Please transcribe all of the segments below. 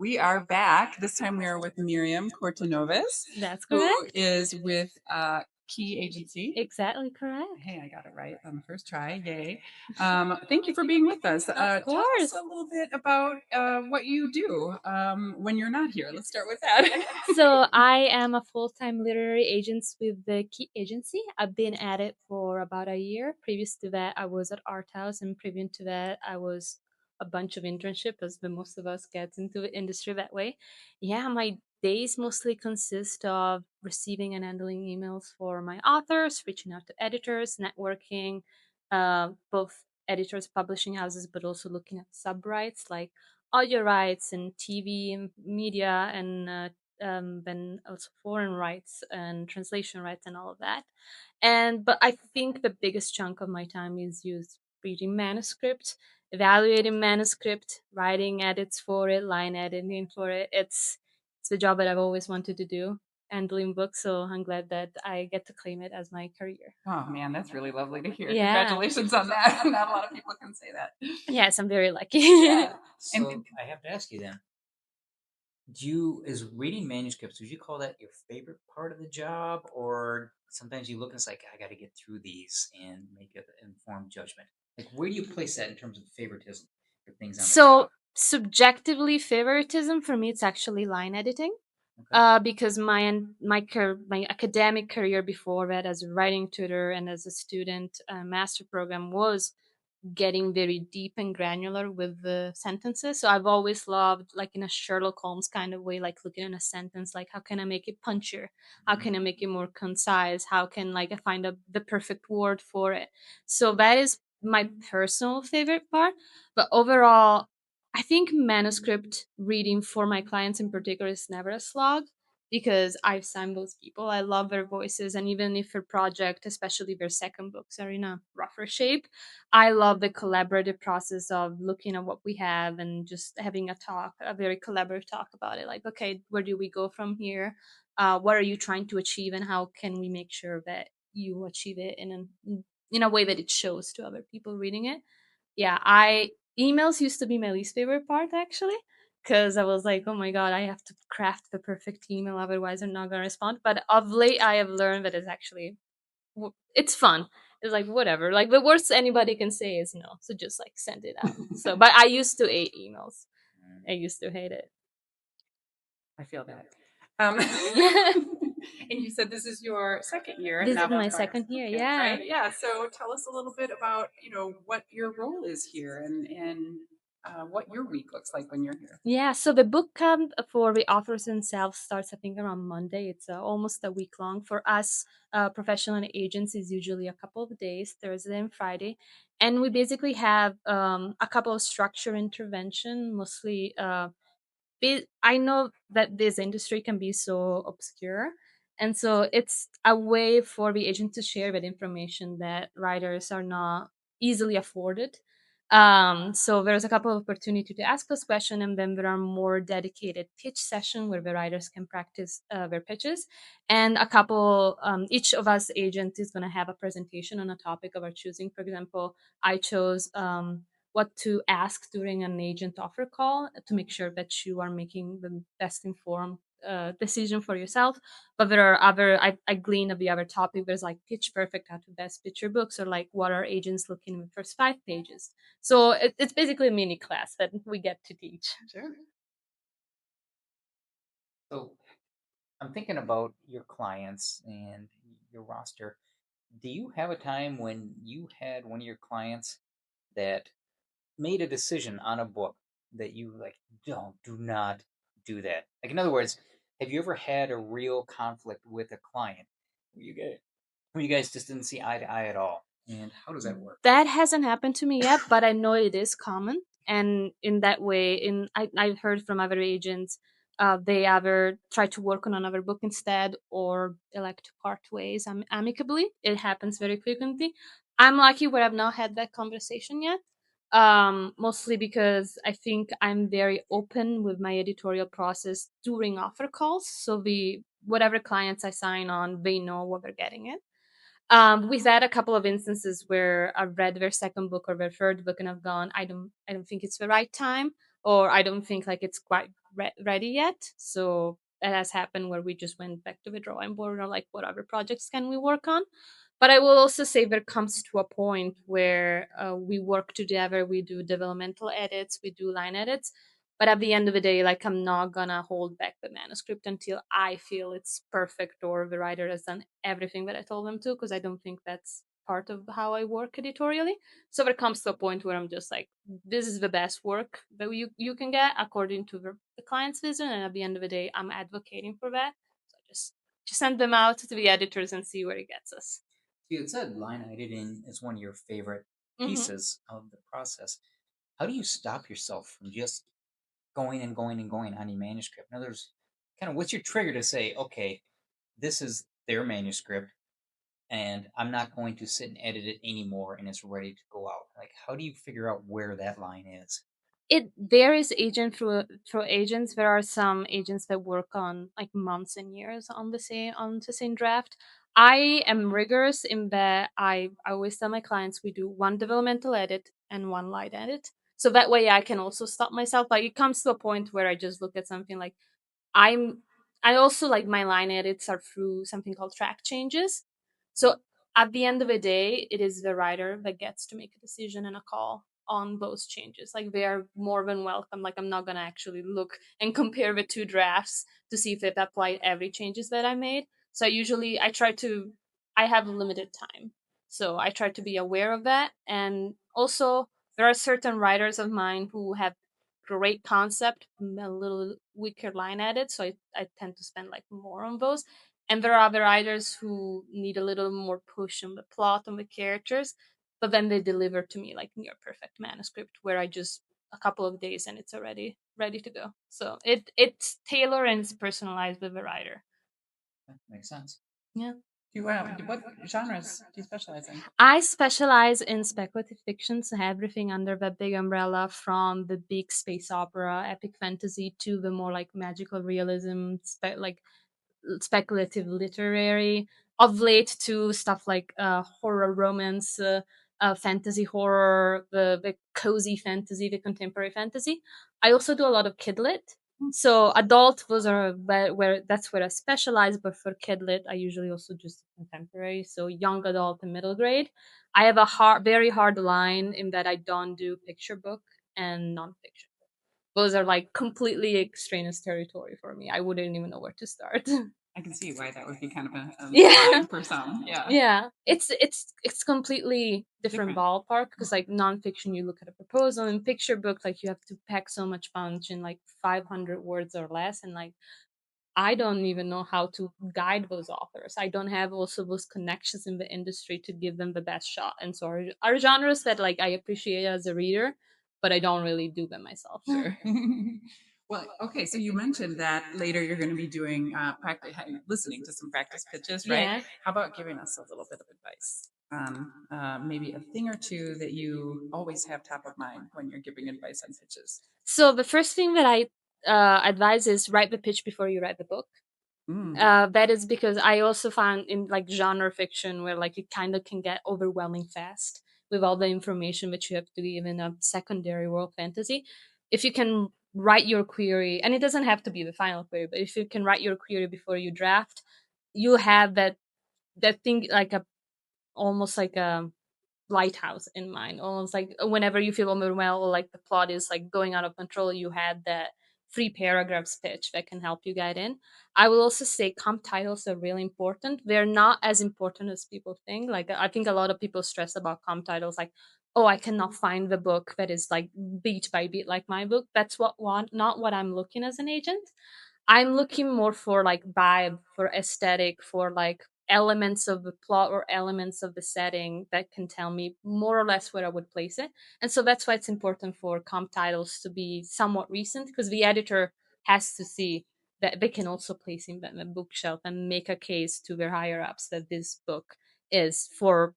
we are back. This time we are with Miriam Cortinovis, That's who correct. is with Key Agency. Exactly correct. Hey, I got it right on the first try. Yay. Thank you for being with us. Of Tell us course. a little bit about what you do when you're not here. Let's start with that. So I am a full-time literary agent with the Key Agency. I've been at it for about a year. Previous to that, I was at Art House, and previous to that, I was a bunch of internship, as the most of us get into the industry that way. Yeah, my days mostly consist of receiving and handling emails for my authors, reaching out to editors, networking, both editors, publishing houses, but also looking at sub rights like audio rights and TV and media and then also foreign rights and translation rights and all of that. And but I think the biggest chunk of my time is used reading manuscript, evaluating manuscript, writing edits for it, line editing for it. It's the job that I've always wanted to do, handling books. So I'm glad that I get to claim it as my career. Oh, man, that's really lovely to hear. Yeah. Congratulations on that. Not a lot of people can say that. Yes, I'm very lucky. Yeah. So I have to ask you then, is reading manuscripts, would you call that your favorite part of the job? Or sometimes you look and it's like, I got to get through these and make an informed judgment. Like, where do you place that in terms of favoritism for things on the job? So subjectively, favoritism for me, it's actually line editing. Okay. Because my academic career before that as a writing tutor and as a student master program was getting very deep and granular with the sentences. So I've always loved, like in a Sherlock Holmes kind of way, like looking at a sentence, like how can I make it punchier? How can I make it more concise? How can like I find the perfect word for it? So that is my personal favorite part. But overall, I think manuscript reading for my clients in particular is never a slog because I've signed those people. I love their voices, and even if a project, especially their second books, are in a rougher shape, I love the collaborative process of looking at what we have and just having a talk, a very collaborative talk about it. Like, okay, where do we go from here? What are you trying to achieve, and how can we make sure that you achieve it in a way that it shows to other people reading it? Yeah, I emails used to be my least favorite part actually, because I was like, oh my god, I have to craft the perfect email, otherwise I'm not gonna respond. But of late, I have learned that it's actually it's fun. It's like whatever. Like the worst anybody can say is no. So just like send it out. So but I used to hate emails. I used to hate it. I feel that. And you said this is your second year at This is Novel my Stars. second year, Okay, yeah. right? Yeah. So tell us a little bit about what your role is here and what your week looks like when you're here. Yeah, so the book camp for the authors themselves starts, I think, around Monday. It's almost a week long. For us, professional agents is usually a couple of days, Thursday and Friday. And we basically have a couple of structure intervention, mostly I know that this industry can be so obscure. And so it's a way for the agent to share that information that writers are not easily afforded. So there's a couple of opportunity to ask those questions, and then there are more dedicated pitch session where the writers can practice their pitches, and a couple. Each of us agents is going to have a presentation on a topic of our choosing. For example, I chose what to ask during an agent offer call to make sure that you are making the best informed decision for yourself. But there are I glean of the other topic. There's like pitch perfect, how to best pitch your books, or like what are agents looking in the first 5 pages. So it's basically a mini class that we get to teach. Sure. So I'm thinking about your clients and your roster. Do you have a time when you had one of your clients that made a decision on a book that you like, do not do that? Like, in other words, have you ever had a real conflict with a client where you guys just didn't see eye to eye at all? And how does that work? That hasn't happened to me yet, but I know it is common. And in that way, I've heard from other agents, they either try to work on another book instead or elect to part ways amicably. It happens very frequently. I'm lucky where I've not had that conversation yet. Mostly because I think I'm very open with my editorial process during offer calls. So the whatever clients I sign on, they know what they're getting it. We've had a couple of instances where I've read their second book or their third book and I've gone, I don't think it's the right time, or I don't think like it's quite ready yet. So that has happened where we just went back to the drawing board, or like what other projects can we work on. But I will also say there comes to a point where we work together, we do developmental edits, we do line edits. But at the end of the day, like I'm not gonna hold back the manuscript until I feel it's perfect or the writer has done everything that I told them to, because I don't think that's part of how I work editorially. So there comes to a point where I'm just like, this is the best work that you can get according to the client's vision, and at the end of the day, I'm advocating for that. So I just send them out to the editors and see where it gets us. You had said line editing is one of your favorite Hmm. pieces of the process. How do you stop yourself from just going and going and going on your manuscript? In other words, kind of what's your trigger to say, okay, this is their manuscript and I'm not going to sit and edit it anymore and it's ready to go out? Like, how do you figure out where that line is? It varies agent through agents. There are some agents that work on like months and years on the same draft. I am rigorous in that I always tell my clients we do one developmental edit and one light edit. So that way I can also stop myself. Like it comes to a point where I just look at something like I'm I also like my line edits are through something called track changes. So at the end of the day, it is the writer that gets to make a decision and a call on those changes. Like they are more than welcome. Like I'm not gonna actually look and compare the two drafts to see if they've applied every changes that I made. So I try to I have limited time. So I try to be aware of that. And also there are certain writers of mine who have great concept, a little weaker line edit. So I tend to spend like more on those. And there are other writers who need a little more push on the plot and the characters, but then they deliver to me like near perfect manuscript where I just a couple of days and it's already ready to go. So it's tailored and it's personalized with the writer. That makes sense. Yeah. Do you, what genres do you specialize in? I specialize in speculative fiction, so everything under the big umbrella, from the big space opera, epic fantasy, to the more like magical realism, like speculative literary, of late to stuff like horror romance, fantasy horror, the cozy fantasy, the contemporary fantasy. I also do a lot of kidlit. So adult was where that's where I specialize, but for kidlit I usually also just contemporary, so young adult and middle grade. I have a very hard line in that I don't do picture book and nonfiction. Those are like completely extraneous territory for me. I wouldn't even know where to start. I can see why that would be kind of a Yeah. line for some. Yeah, Yeah, it's completely different different. ballpark, because like nonfiction you look at a proposal, and picture book like you have to pack so much punch in like 500 words or less, and like I don't even know how to guide those authors. I don't have also those connections in the industry to give them the best shot, and so are genres that like I appreciate as a reader, but I don't really do them myself. Sure. Well, okay. So you mentioned that later you're going to be doing practice, listening to some practice pitches, right? Yeah. How about giving us a little bit of advice on maybe a thing or two that you always have top of mind when you're giving advice on pitches? So the first thing that I advise is write the pitch before you write the book. Mm, That is because I also find in like genre fiction where like it kind of can get overwhelming fast with all the information that you have to give in a secondary world fantasy. If you can write your query, and it doesn't have to be the final query, but if you can write your query before you draft, you have that thing like a almost like a lighthouse in mind, almost like whenever you feel overwhelmed or like the plot is like going out of control, you had that 3 paragraphs pitch that can help you guide in. I will also say comp titles are really important. They're not as important as people think. Like I think a lot of people stress about comp titles, like, oh, I cannot find the book that is like beat by beat like my book. That's not what I'm looking as an agent. I'm looking more for like vibe, for aesthetic, for like elements of the plot or elements of the setting that can tell me more or less where I would place it. And so that's why it's important for comp titles to be somewhat recent, because the editor has to see that they can also place in the bookshelf and make a case to their higher ups that this book is for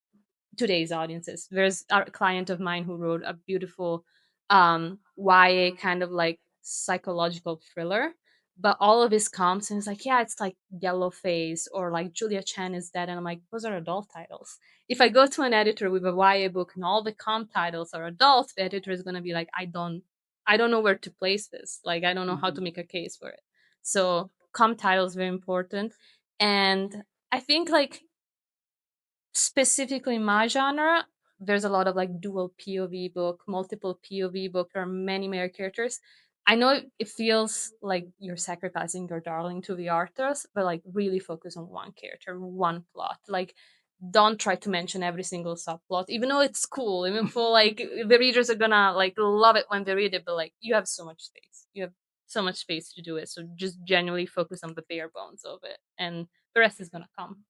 today's audiences. There's a client of mine who wrote a beautiful YA kind of like psychological thriller, but all of his comps and it's like, yeah, it's like Yellow Face or like Julia Chan is dead, and I'm like, those are adult titles. If I go to an editor with a YA book and all the comp titles are adult, the editor is gonna be like, I don't I don't know where to place this. Like, I don't know how to Mhm. make a case for it. So, comp title is very important. And I think, like, specifically in my genre, there's a lot of like dual POV book, multiple POV book. There are many, many characters. I know it feels like you're sacrificing your darling to the authors, but like really focus on one character, one plot. Like, don't try to mention every single subplot, even though it's cool. Even for like the readers are gonna like love it when they read it, but like you have so much space. You have so much space to do it. So just genuinely focus on the bare bones of it, and the rest is gonna come.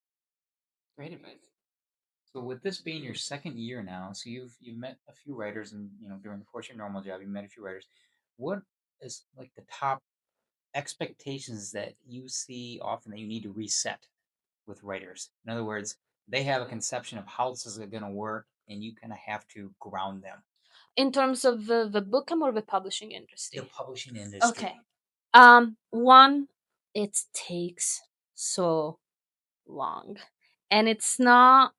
Great advice. So with this being your second year now, so you've met a few writers, and during the course of your normal job, you met a few writers. What is like the top expectations that you see often that you need to reset with writers? In other words, they have a conception of how this is going to work, and you kind of have to ground them. In terms of the book or the publishing The industry? publishing industry. Okay. One, it takes so long. And it's not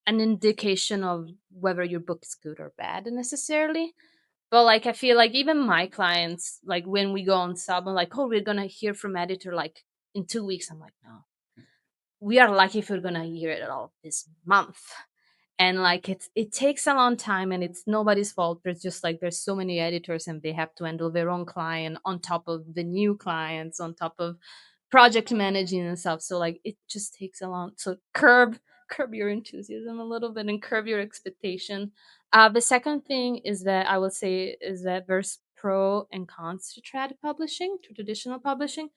an indication of whether your book is good or bad necessarily. But like I feel like even my clients, like when we go on sub, I'm like, oh, we're gonna hear from editor like in 2 weeks. I'm like, no. We are lucky if we're gonna hear it at all this month. And like it takes a long time, and it's nobody's fault. There's just like there's so many editors, and they have to handle their own client on top of the new clients, on top of project managing and stuff. So like it just takes a long, so curb your enthusiasm a little bit and curb your expectation. The second thing is that I would say is that there's pro and cons to traditional publishing,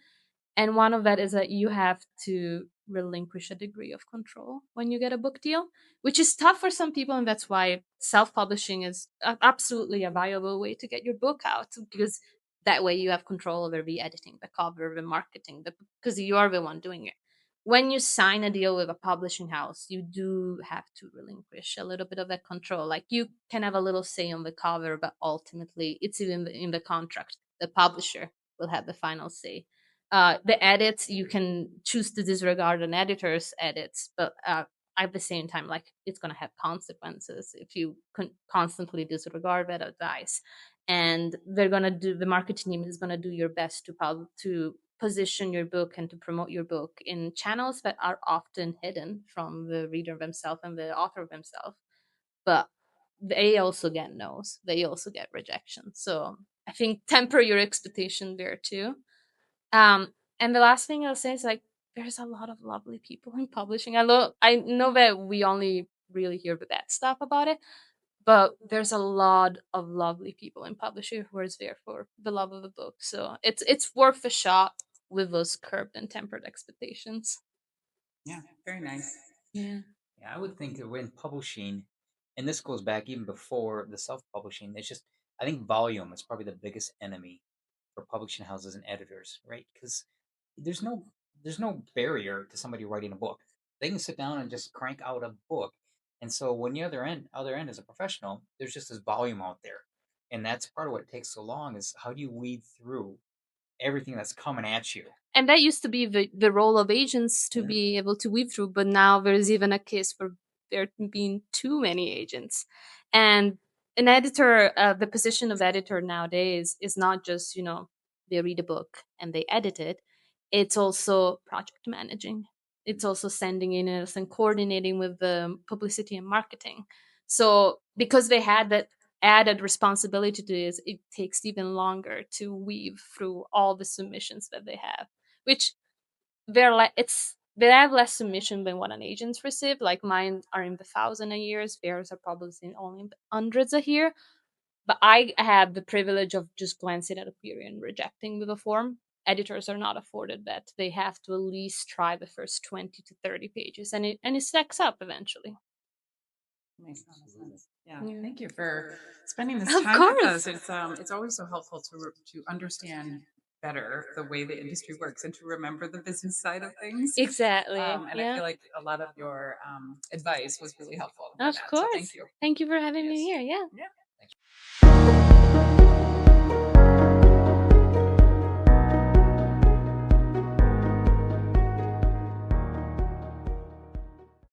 and one of that is that you have to relinquish a degree of control when you get a book deal, which is tough for some people. And that's why self publishing is absolutely a viable way to get your book out, because that way you have control over the editing, the cover, the marketing, because you are the one doing it. When you sign a deal with a publishing house, you do have to relinquish a little bit of that control. Like you can have a little say on the cover, but ultimately it's even in the contract. The publisher will have the final say. The edits, you can choose to disregard an editor's edits, but at the same time, like it's going to have consequences if you constantly disregard that advice. And they're going to do, the marketing team is going to do your best to position your book and to promote your book in channels that are often hidden from the reader themselves and the author themselves. But they also get no's, they also get rejection. So I think temper your expectation there too. And the last thing I'll say is like there's a lot of lovely people in publishing. I know that we only really hear the bad stuff about it, but there's a lot of lovely people in publishing who are there for the love of the book. So it's worth a shot with those curbed and tempered expectations. Yeah, very nice. Yeah. Yeah, I would think that when publishing, and this goes back even before the self-publishing, it's just I think volume is probably the biggest enemy for publishing houses and editors, right? Because there's no there's no barrier to somebody writing a book. They can sit down and just crank out a book. And so when the other end is a professional, there's just this volume out there. And that's part of what takes so long is how do you weed through everything that's coming at you? And that used to be the role of agents to be able to weave through, but now there's even a case for there being too many agents. And an editor, the position of editor nowadays is not just, they read a book and they edit it. It's also project managing. It's also sending emails and coordinating with the publicity and marketing. So because they had that added responsibility to this, it takes even longer to weave through all the submissions that they have, which they have less submission than what an agent's receive. Like mine are in the thousand a year, theirs are probably in only in the hundreds a year. But I have the privilege of just glancing at a query and rejecting with a form. Editors are not afforded that. They have to at least try the first 20 to 30 pages, and it stacks up eventually. Makes a lot of sense. Yeah. Yeah. Thank you for spending this Of time with course. us. It's always so helpful to understand better the way the industry works and to remember the business side of things. Exactly. And I Yeah. feel like a lot of your advice was really helpful for Of that. So thank course. you. Thank you for having me Yes. here. Yeah. Yeah. Thanks.